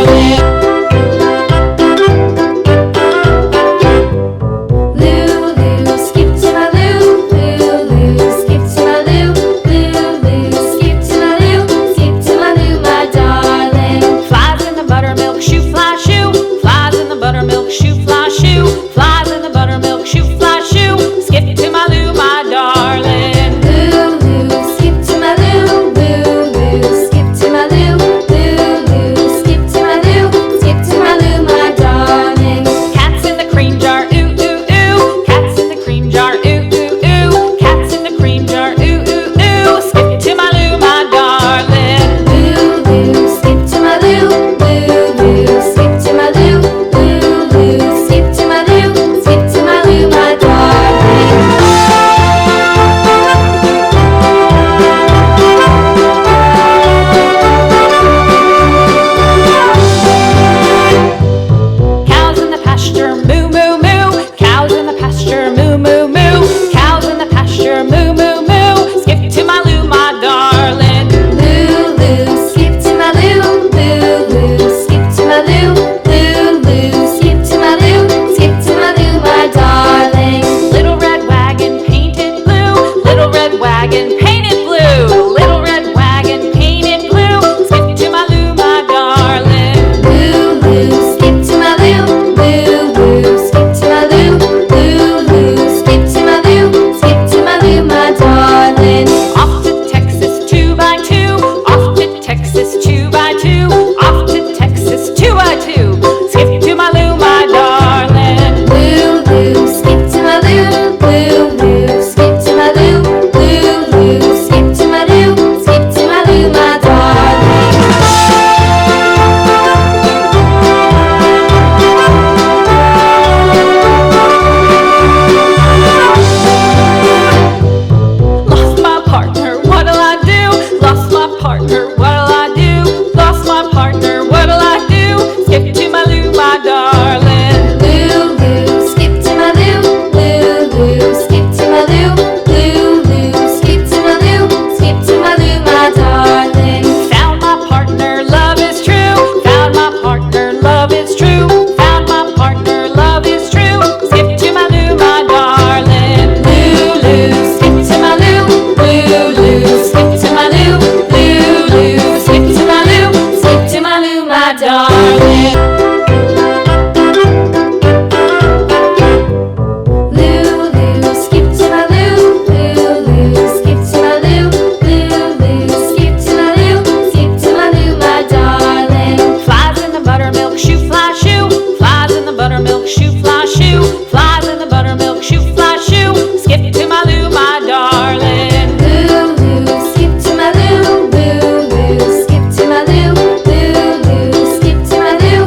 darling. Lulu, skip to my Lou. Lulu, skip to my Lou. Lulu, skip to my Lou. Skip to my Lou, my darling. Flies in the buttermilk shoe, fly shoe. Flies in the buttermilk shoe, fly shoe. Flies in the buttermilk shoe, fly shoe. Skip to my Lou, my darling. Lulu, skip to my Lou. Lulu, skip to my Lou. Lulu, skip to my Lou. Skip to my Lou, my darling. Cats in the cream jar, ooh ooh ooh. Cats in the cream jar, ooh ooh ooh. Cats in the cream jar, ooh ooh ooh. Skip to my Lou, my darling. Lulu, skip to my Lou. Lulu, skip to my Lou. Lulu, skip to my Lou. Skip to my Lou, my darling. Cows in the pasture, moo moo moo. Cows in the pasture, moo moo moo. Cows in the pasture, moo moo moo. Skip to my Lou, my darling. Lulu, skip to my Lou. Lulu, skip to my Lou. Lulu, skip to my Lou. Skip to my Lou, my darling. Little red wagon painted blue. Little red wagon painted blue. Little red wagon painted blue. Skip to my Lou, my darling. Lulu, skip to my Lou. Lulu, skip to my Lou. Lulu, skip to my Lou. Skip to my Lou, my darling. Off to Texas 2x2. Off to Texas 2x2. Off to Texas 2x2. Skip to my Lou, my darling. Lulu, skip to my Lou. Lulu, skip to my Lou. Lulu, skip to my Lou. Skip to my Lou, my darling. Lost my partner, what'll I do? Lost my partner, what'll I do? Lost my partner, what'll I do? Skip to my Lou, my darling. Lulu, skip to my Lou. Lulu, skip to my Lou. Lulu, skip to my Lou. Skip to my Lou, my darling. Found my partner, love is true. Found my partner, love is true. Found my partner, love is true. Skip to my Lou, my darling. Lulu, skip to my Lou. Lulu, skip to my Lou. Lulu, skip to my Lou. Skip to my Lou, my darling. Lulu, skip to my Lou. Lulu, skip to my Lou. Lulu, skip to my Lou. Skip to my Lou, my darling. Flies in the buttermilk shoe, fly shoe. Flies in the buttermilk shoe, fly shoe. Flies in the buttermilk shoe, fly shoe. Skip to my Lou, my darling. Lulu, skip to my Lou. Lulu, skip to my Lou. Lulu, skip to my Lou.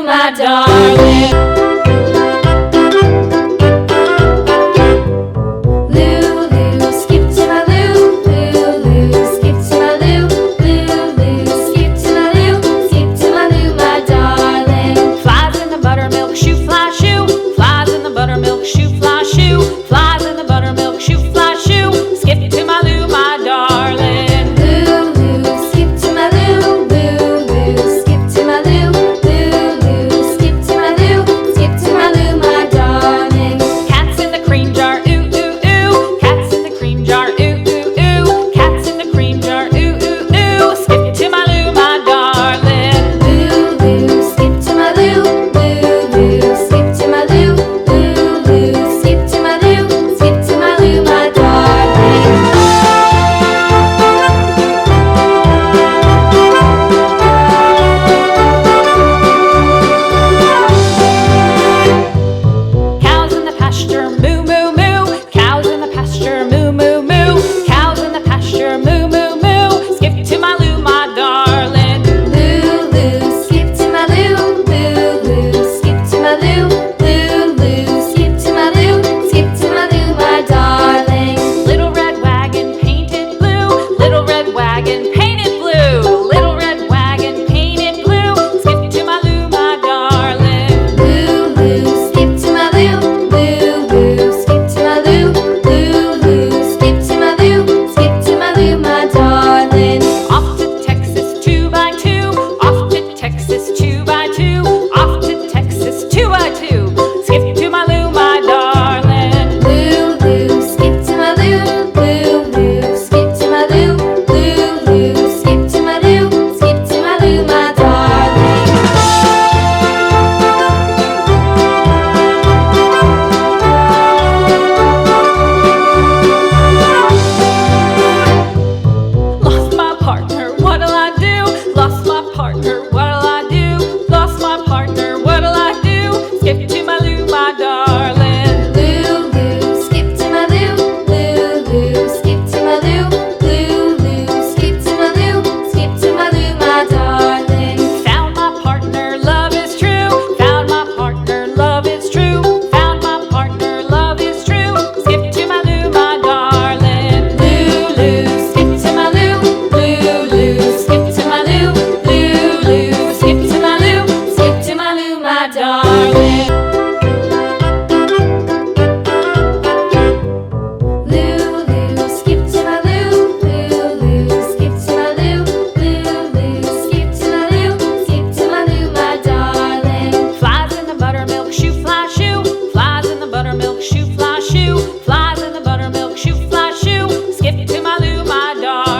my darling.